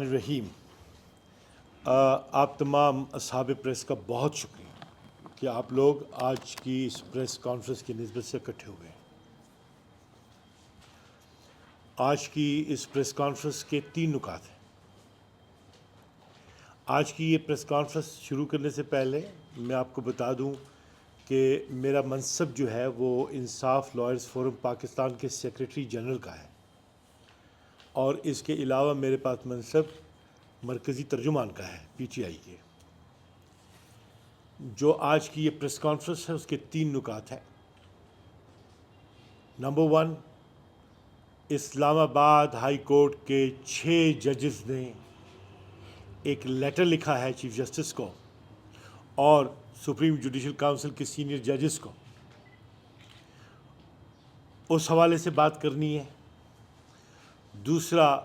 رحیم، آپ تمام اصحاب پریس کا بہت شکریہ کہ آپ لوگ آج کی اس پریس کانفرنس کی نسبت سے اکٹھے ہوئے ہیں۔ آج کی اس پریس کانفرنس کے 3 نکات ہیں۔ آج کی یہ پریس کانفرنس شروع کرنے سے پہلے میں آپ کو بتا دوں کہ میرا منصب جو ہے وہ انصاف لائرز فورم پاکستان کے سیکریٹری جنرل کا ہے، اور اس کے علاوہ میرے پاس منصب مرکزی ترجمان کا ہے پی ٹی آئی کے۔ جو آج کی یہ پریس کانفرنس ہے اس کے 3 نکات ہیں۔ نمبر 1، اسلام آباد ہائی کورٹ کے 6 ججز نے ایک لیٹر لکھا ہے چیف جسٹس کو اور سپریم جوڈیشل کونسل کے سینئر ججز کو، اس حوالے سے بات کرنی ہے۔ دوسرا،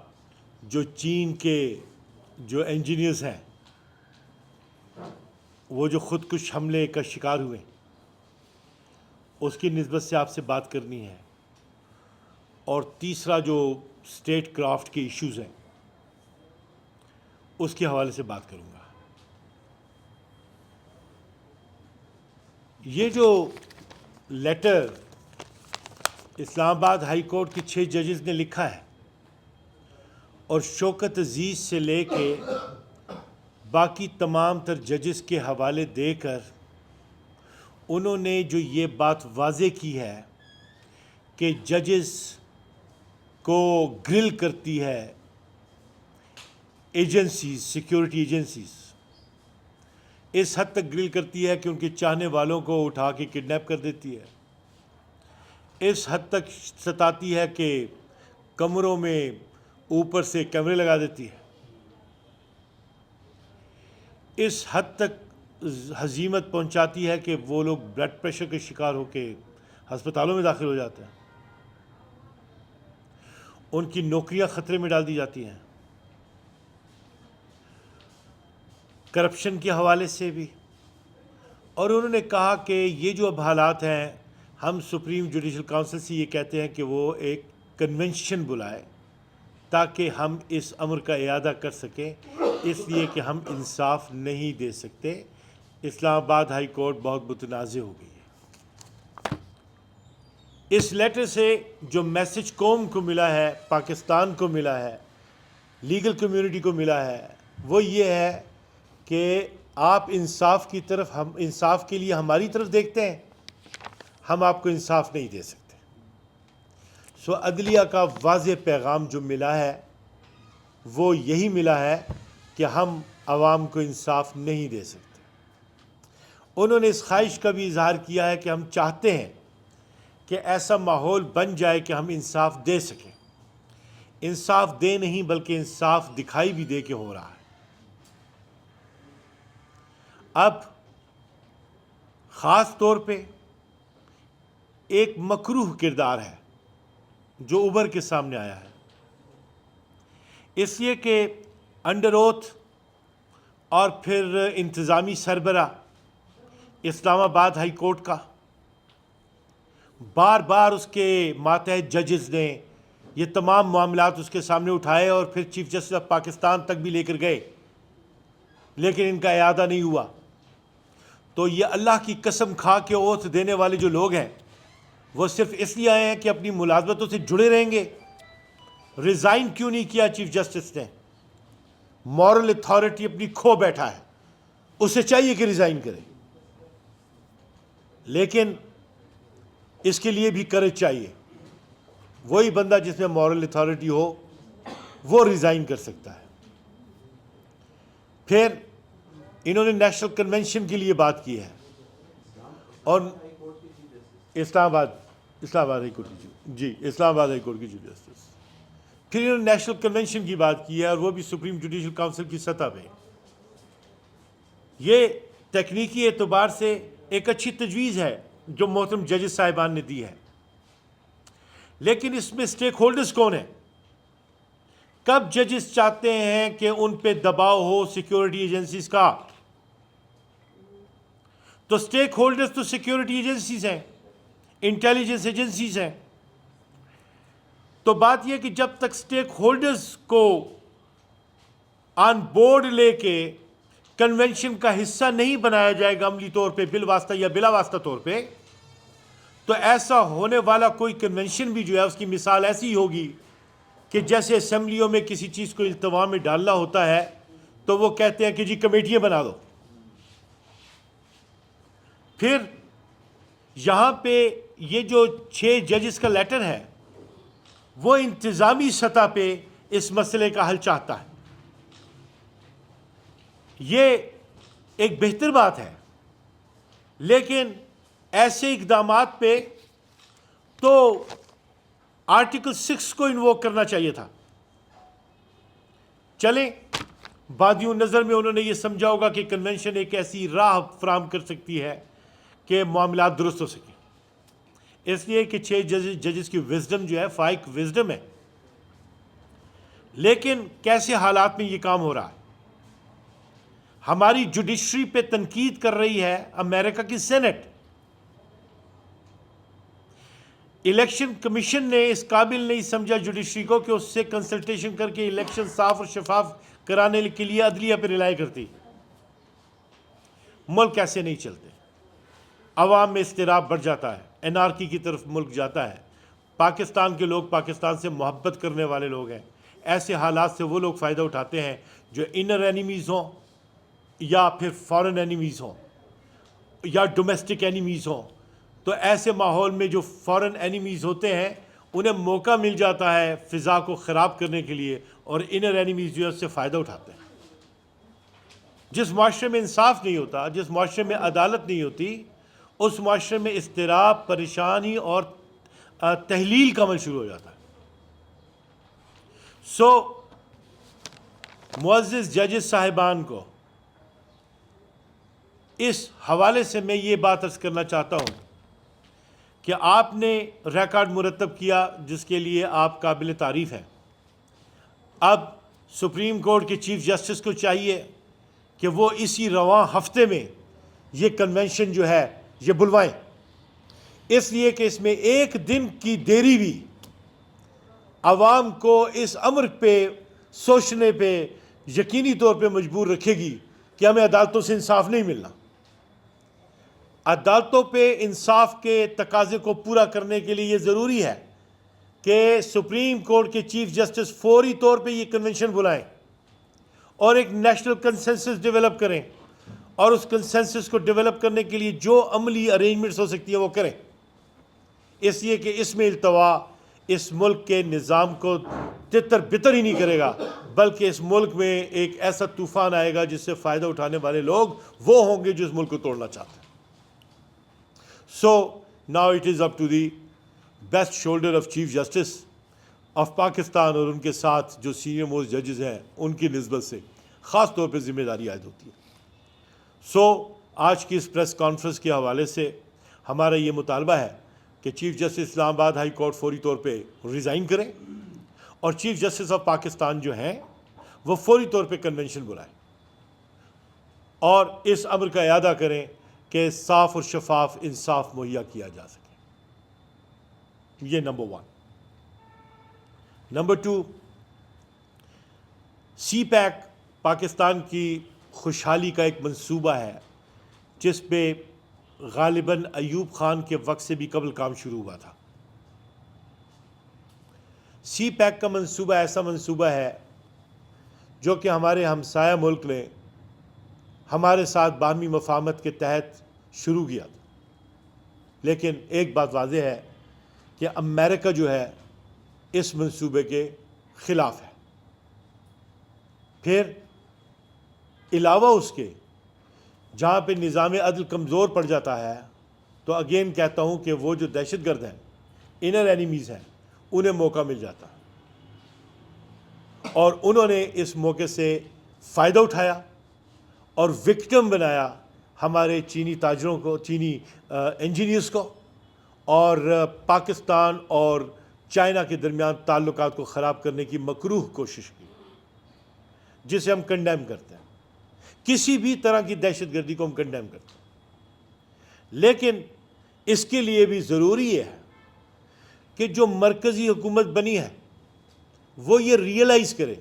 جو چین کے جو انجینئرز ہیں وہ جو خودکش حملے کا شکار ہوئے، اس کی نسبت سے آپ سے بات کرنی ہے۔ اور تیسرا، جو اسٹیٹ کرافٹ کے ایشوز ہیں اس کے حوالے سے بات کروں گا۔ یہ جو لیٹر اسلام آباد ہائی کورٹ کے 6 ججز نے لکھا ہے اور شوکت عزیز سے لے کے باقی تمام تر ججز کے حوالے دے کر انہوں نے جو یہ بات واضح کی ہے کہ ججز کو گرل کرتی ہے ایجنسیز، سیکیورٹی ایجنسیز، اس حد تک گرل کرتی ہے کہ ان کے چاہنے والوں کو اٹھا کے کڈنیپ کر دیتی ہے، اس حد تک ستاتی ہے کہ کمروں میں اوپر سے کیمرے لگا دیتی ہے، اس حد تک ہزیمت پہنچاتی ہے کہ وہ لوگ بلڈ پریشر کے شکار ہو کے ہسپتالوں میں داخل ہو جاتے ہیں، ان کی نوکریاں خطرے میں ڈال دی جاتی ہیں، کرپشن کے حوالے سے بھی۔ اور انہوں نے کہا کہ یہ جو اب حالات ہیں، ہم سپریم جوڈیشل کونسل سے یہ کہتے ہیں کہ وہ ایک کنونشن بلائے تاکہ ہم اس امر کا اعادہ کر سکیں، اس لیے کہ ہم انصاف نہیں دے سکتے۔ اسلام آباد ہائی کورٹ بہت متنازع ہو گئی ہے۔ اس لیٹر سے جو میسج قوم کو ملا ہے، پاکستان کو ملا ہے، لیگل کمیونٹی کو ملا ہے، وہ یہ ہے کہ آپ انصاف کی طرف، ہم انصاف کے لیے ہماری طرف دیکھتے ہیں، ہم آپ کو انصاف نہیں دے سکتے۔ سو عدلیہ کا واضح پیغام جو ملا ہے وہ یہی ملا ہے کہ ہم عوام کو انصاف نہیں دے سکتے۔ انہوں نے اس خواہش کا بھی اظہار کیا ہے کہ ہم چاہتے ہیں کہ ایسا ماحول بن جائے کہ ہم انصاف دے سکیں، انصاف دے نہیں بلکہ انصاف دکھائی بھی دے کے ہو رہا ہے۔ اب خاص طور پہ ایک مکروہ کردار ہے جو ابھر کے سامنے آیا ہے، اس لیے کہ انڈر اوتھ اور پھر انتظامی سربراہ اسلام آباد ہائی کورٹ کا بار بار اس کے ماتحت ججز نے یہ تمام معاملات اس کے سامنے اٹھائے اور پھر چیف جسٹس آف پاکستان تک بھی لے کر گئے، لیکن ان کا اعادہ نہیں ہوا۔ تو یہ اللہ کی قسم کھا کے اوتھ دینے والے جو لوگ ہیں وہ صرف اس لیے آئے ہیں کہ اپنی ملازمتوں سے جڑے رہیں گے۔ ریزائن کیوں نہیں کیا چیف جسٹس نے؟ مورل اتھارٹی اپنی کھو بیٹھا ہے، اسے چاہیے کہ ریزائن کرے، لیکن اس کے لیے بھی کرج چاہیے۔ وہی بندہ جس میں مورل اتھارٹی ہو وہ ریزائن کر سکتا ہے۔ پھر انہوں نے نیشنل کنونشن کے لیے بات کی ہے اور اسلام آباد ہائی کورٹ کی اسلام آباد ہائی کورٹ کی چیف جسٹس، پھر انہوں نے نیشنل کنونشن کی بات کی ہے اور وہ بھی سپریم جوڈیشل کونسل کی سطح پہ۔ یہ تکنیکی اعتبار سے ایک اچھی تجویز ہے جو محترم ججز صاحبان نے دی ہے، لیکن اس میں سٹیک ہولڈرز کون ہیں؟ کب ججز چاہتے ہیں کہ ان پہ دباؤ ہو سیکیورٹی ایجنسیز کا؟ تو سٹیک ہولڈرز تو سیکیورٹی ایجنسیز ہیں، انٹیلیجنس ایجنسیز ہیں۔ تو بات یہ کہ جب تک سٹیک ہولڈرز کو آن بورڈ لے کے کنونشن کا حصہ نہیں بنایا جائے گا عملی طور پہ بالواسطہ یا بلا واسطہ طور پہ، تو ایسا ہونے والا کوئی کنونشن بھی جو ہے اس کی مثال ایسی ہوگی کہ جیسے اسمبلیوں میں کسی چیز کو التوا میں ڈالنا ہوتا ہے تو وہ کہتے ہیں کہ جی کمیٹیاں بنا دو. پھر یہاں پہ یہ جو 6 ججز کا لیٹر ہے وہ انتظامی سطح پہ اس مسئلے کا حل چاہتا ہے. یہ ایک بہتر بات ہے، لیکن ایسے اقدامات پہ تو آرٹیکل 6 کو انووک کرنا چاہیے تھا. چلیں بادیوں نظر میں انہوں نے یہ سمجھا ہوگا کہ کنونشن ایک ایسی راہ فراہم کر سکتی ہے کہ معاملات درست ہو سکیں، اس لیے کہ 6 ججز کی وزڈم جو ہے فائق وزڈم ہے. لیکن کیسے حالات میں یہ کام ہو رہا ہے؟ ہماری جوڈیشری پہ تنقید کر رہی ہے امریکہ کی سینٹ. الیکشن کمیشن نے اس قابل نہیں سمجھا جوڈیشری کو کہ اس سے کنسلٹیشن کر کے الیکشن صاف اور شفاف کرانے کے لیے عدلیہ پہ رلائے کرتی. ملک ایسے نہیں چلتے، عوام میں اضطراب بڑھ جاتا ہے، انارکی کی طرف ملک جاتا ہے. پاکستان کے لوگ پاکستان سے محبت کرنے والے لوگ ہیں. ایسے حالات سے وہ لوگ فائدہ اٹھاتے ہیں جو انر اینیمیز ہوں یا پھر فارن اینیمیز ہوں یا ڈومیسٹک اینیمیز ہوں. تو ایسے ماحول میں جو فارن اینیمیز ہوتے ہیں انہیں موقع مل جاتا ہے فضا کو خراب کرنے کے لیے، اور انر اینیمیز جو ہے اس سے فائدہ اٹھاتے ہیں. جس معاشرے میں انصاف نہیں ہوتا، جس معاشرے میں عدالت نہیں ہوتی، اس معاشرے میں اضطراب، پریشانی اور تحلیل کا عمل شروع ہو جاتا ہے. سو معزز ججز صاحبان کو اس حوالے سے میں یہ بات عرض کرنا چاہتا ہوں کہ آپ نے ریکارڈ مرتب کیا جس کے لیے آپ قابل تعریف ہیں. اب سپریم کورٹ کے چیف جسٹس کو چاہیے کہ وہ اسی رواں ہفتے میں یہ کنونشن جو ہے یہ بلوائیں، اس لیے کہ اس میں ایک دن کی دیری بھی عوام کو اس امر پہ سوچنے پہ یقینی طور پہ مجبور رکھے گی کہ ہمیں عدالتوں سے انصاف نہیں ملنا. عدالتوں پہ انصاف کے تقاضے کو پورا کرنے کے لیے یہ ضروری ہے کہ سپریم کورٹ کے چیف جسٹس فوری طور پہ یہ کنونشن بلائیں اور ایک نیشنل کنسنسس ڈیولپ کریں، اور اس کنسنسس کو ڈیولپ کرنے کے لیے جو عملی ارینجمنٹس ہو سکتی ہیں وہ کریں. اس لیے کہ اس میں التوا اس ملک کے نظام کو تتر بتر ہی نہیں کرے گا، بلکہ اس ملک میں ایک ایسا طوفان آئے گا جس سے فائدہ اٹھانے والے لوگ وہ ہوں گے جو اس ملک کو توڑنا چاہتے ہیں. So now it is up to the best shoulder of Chief Justice of Pakistan اور ان کے ساتھ جو سینئر موسٹ ججز ہیں ان کی نسبت سے خاص طور پہ ذمہ داری عائد ہوتی ہے. سو آج کی اس پریس کانفرنس کے حوالے سے ہمارا یہ مطالبہ ہے کہ چیف جسٹس اسلام آباد ہائی کورٹ فوری طور پہ ریزائن کریں اور چیف جسٹس آف پاکستان جو ہیں وہ فوری طور پہ کنونشن بلائیں اور اس امر کا اعادہ کریں کہ صاف اور شفاف انصاف مہیا کیا جا سکے. یہ نمبر 1. نمبر 2، سی پیک پاکستان کی خوشحالی کا ایک منصوبہ ہے جس پہ غالباً ایوب خان کے وقت سے بھی قبل کام شروع ہوا تھا. سی پیک کا منصوبہ ایسا منصوبہ ہے جو کہ ہمارے ہمسایہ ملک نے ہمارے ساتھ باہمی مفاہمت کے تحت شروع کیا تھا. لیکن ایک بات واضح ہے کہ امریکہ جو ہے اس منصوبے کے خلاف ہے. پھر علاوہ اس کے جہاں پہ نظام عدل کمزور پڑ جاتا ہے تو اگین کہتا ہوں کہ وہ جو دہشت گرد ہیں، انر اینیمیز ہیں، انہیں موقع مل جاتا اور انہوں نے اس موقع سے فائدہ اٹھایا اور وکٹم بنایا ہمارے چینی تاجروں کو، چینی انجینئرز کو، اور پاکستان اور چائنا کے درمیان تعلقات کو خراب کرنے کی مکروہ کوشش کی، جسے ہم کنڈیم کرتے ہیں. کسی بھی طرح کی دہشت گردی کو ہم کنڈیم کرتے ہیں. لیکن اس کے لیے بھی ضروری ہے کہ جو مرکزی حکومت بنی ہے وہ یہ ریئلائز کرے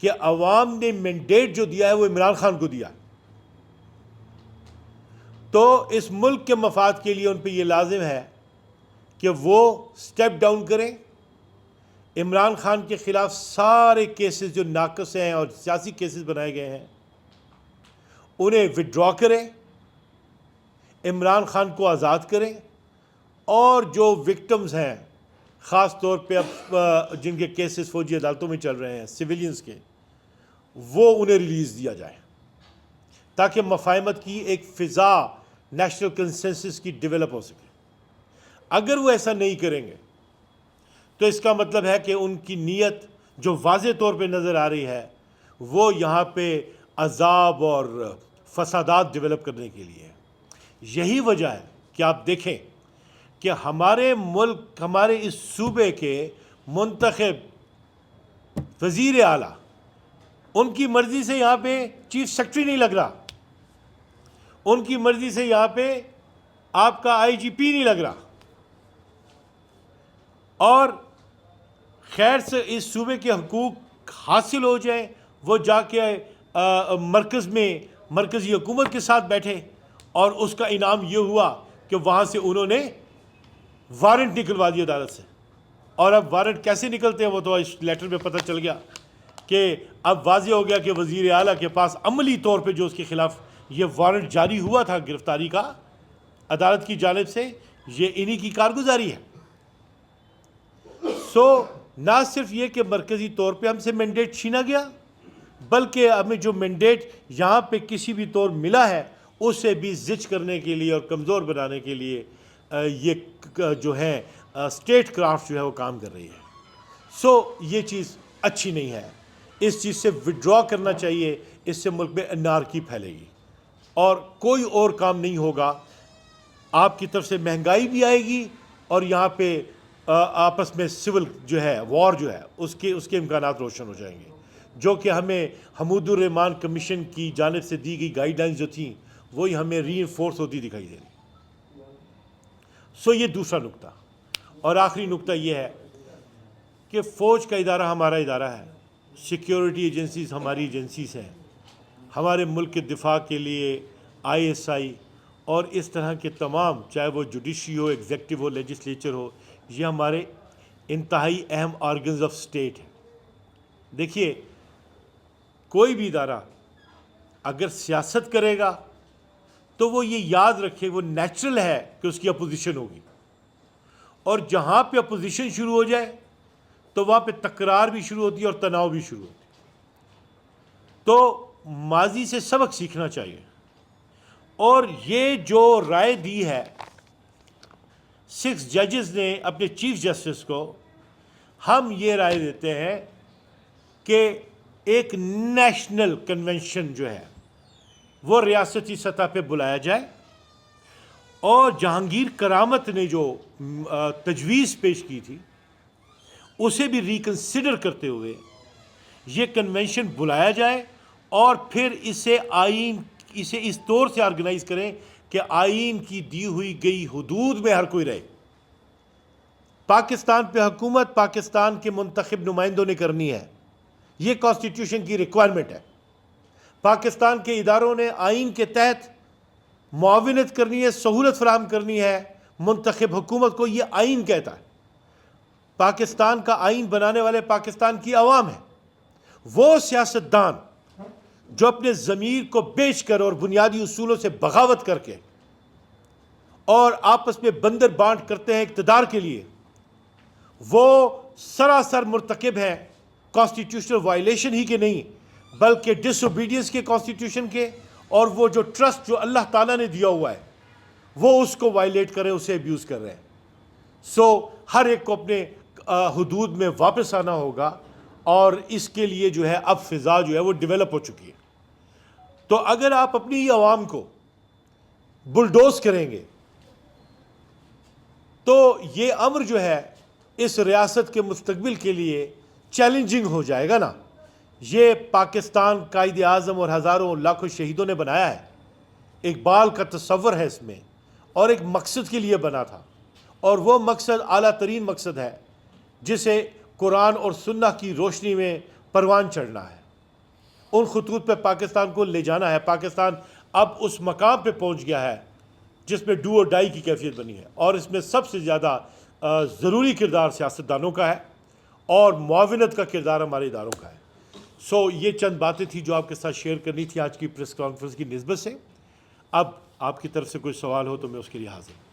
کہ عوام نے مینڈیٹ جو دیا ہے وہ عمران خان کو دیا، تو اس ملک کے مفاد کے لیے ان پہ یہ لازم ہے کہ وہ سٹیپ ڈاؤن کریں، عمران خان کے خلاف سارے کیسز جو ناقص ہیں اور سیاسی کیسز بنائے گئے ہیں انہیں وڈرا کریں، عمران خان کو آزاد کریں، اور جو وکٹمز ہیں خاص طور پہ اب جن کے کیسز فوجی عدالتوں میں چل رہے ہیں سویلینز کے، وہ انہیں ریلیز دیا جائے تاکہ مفاہمت کی ایک فضا نیشنل کنسنسس کی ڈیولپ ہو سکے۔ اگر وہ ایسا نہیں کریں گے تو اس کا مطلب ہے کہ ان کی نیت جو واضح طور پہ نظر آ رہی ہے وہ یہاں پہ عذاب اور فسادات ڈیولپ کرنے کے لیے ہے۔ یہی وجہ ہے کہ آپ دیکھیں کہ ہمارے ملک، ہمارے اس صوبے کے منتخب وزیر اعلیٰ، ان کی مرضی سے یہاں پہ چیف سیکرٹری نہیں لگ رہا، ان کی مرضی سے یہاں پہ آپ کا آئی جی پی نہیں لگ رہا، اور خیر سے اس صوبے کے حقوق حاصل ہو جائیں، وہ جا کے مرکز میں مرکزی حکومت کے ساتھ بیٹھے، اور اس کا انعام یہ ہوا کہ وہاں سے انہوں نے وارنٹ نکلوا دی عدالت سے۔ اور اب وارنٹ کیسے نکلتے ہیں وہ تو اس لیٹر میں پتہ چل گیا کہ اب واضح ہو گیا کہ وزیر اعلیٰ کے پاس عملی طور پہ جو اس کے خلاف یہ وارنٹ جاری ہوا تھا گرفتاری کا عدالت کی جانب سے، یہ انہی کی کارگزاری ہے۔ نہ صرف یہ کہ مرکزی طور پہ ہم سے مینڈیٹ چھینا گیا، بلکہ ہمیں جو مینڈیٹ یہاں پہ کسی بھی طور ملا ہے اسے بھی زچ کرنے کے لیے اور کمزور بنانے کے لیے یہ جو ہے اسٹیٹ کرافٹ جو ہے وہ کام کر رہی ہے۔ یہ چیز اچھی نہیں ہے، اس چیز سے وڈرا کرنا چاہیے، اس سے ملک میں انارکی پھیلے گی اور کوئی اور کام نہیں ہوگا۔ آپ کی طرف سے مہنگائی بھی آئے گی اور یہاں پہ آپس میں سول جو ہے وار جو ہے اس کے امکانات روشن ہو جائیں گے، جو کہ ہمیں حمود الرحمان کمیشن کی جانب سے دی گئی گائیڈ لائنز جو تھیں وہی ہمیں ری انفورس ہوتی دکھائی دے رہی۔ یہ دوسرا نقطہ۔ اور آخری نقطہ یہ ہے کہ فوج کا ادارہ ہمارا ادارہ ہے، سیکیورٹی ایجنسیز ہماری ایجنسیز ہیں، ہمارے ملک کے دفاع کے لیے آئی ایس آئی اور اس طرح کے تمام، چاہے وہ جوڈیشری ہو، ایگزیکٹو ہو، لیجسلیچر ہو، یہ ہمارے انتہائی اہم آرگنز آف سٹیٹ ہیں۔ دیکھیے، کوئی بھی ادارہ اگر سیاست کرے گا تو وہ یہ یاد رکھے وہ نیچرل ہے کہ اس کی اپوزیشن ہوگی، اور جہاں پہ اپوزیشن شروع ہو جائے تو وہاں پہ تکرار بھی شروع ہوتی ہے اور تناؤ بھی شروع ہوتی ہے۔ تو ماضی سے سبق سیکھنا چاہیے، اور یہ جو رائے دی ہے 6 ججز نے اپنے چیف جسٹس کو، ہم یہ رائے دیتے ہیں کہ ایک نیشنل کنونشن جو ہے وہ ریاستی سطح پہ بلایا جائے، اور جہانگیر کرامت نے جو تجویز پیش کی تھی اسے بھی ریکنسیڈر کرتے ہوئے یہ کنونشن بلایا جائے، اور پھر اسے اس طور سے آرگنائز کریں کہ آئین کی دی ہوئی گئی حدود میں ہر کوئی رہے۔ پاکستان پہ حکومت پاکستان کے منتخب نمائندوں نے کرنی ہے، یہ کانسٹیٹیوشن کی ریکوائرمنٹ ہے۔ پاکستان کے اداروں نے آئین کے تحت معاونت کرنی ہے، سہولت فراہم کرنی ہے منتخب حکومت کو، یہ آئین کہتا ہے۔ پاکستان کا آئین بنانے والے پاکستان کی عوام ہے، وہ سیاستدان جو اپنے ضمیر کو بیچ کر اور بنیادی اصولوں سے بغاوت کر کے اور آپس میں بندر بانٹ کرتے ہیں اقتدار کے لیے، وہ سراسر مرتکب ہیں کانسٹیٹیوشنل وائلیشن ہی کے نہیں بلکہ ڈس اوبیڈینس کے کانسٹیٹیوشن کے، اور وہ جو ٹرسٹ جو اللہ تعالیٰ نے دیا ہوا ہے وہ اس کو وائلیٹ کریں، اسے ابیوز کر رہے ہیں۔ ہر ایک کو اپنے حدود میں واپس آنا ہوگا، اور اس کے لیے جو ہے اب فضا جو ہے وہ ڈیولپ ہو چکی ہے۔ تو اگر آپ اپنی ہی عوام کو بلڈوز کریں گے تو یہ امر جو ہے اس ریاست کے مستقبل کے لیے چیلنجنگ ہو جائے گا نا۔ یہ پاکستان قائد اعظم اور ہزاروں لاکھوں شہیدوں نے بنایا ہے، اقبال کا تصور ہے اس میں، اور ایک مقصد کے لیے بنا تھا، اور وہ مقصد اعلیٰ ترین مقصد ہے جسے قرآن اور سنہ کی روشنی میں پروان چڑھنا ہے۔ ان خطوط پہ پاکستان کو لے جانا ہے. پاکستان اب اس مقام پہ پہنچ گیا ہے جس میں ڈو اور ڈائی کی کیفیت بنی ہے, اور اس میں سب سے زیادہ ضروری کردار سیاستدانوں کا ہے اور معاونت کا کردار ہمارے اداروں کا ہے. سو یہ چند باتیں تھیں جو آپ کے ساتھ شیئر کرنی تھی آج کی پریس کانفرنس کی نسبت سے. اب آپ کی طرف سے کوئی سوال ہو تو میں اس کے لیے حاضر ہوں.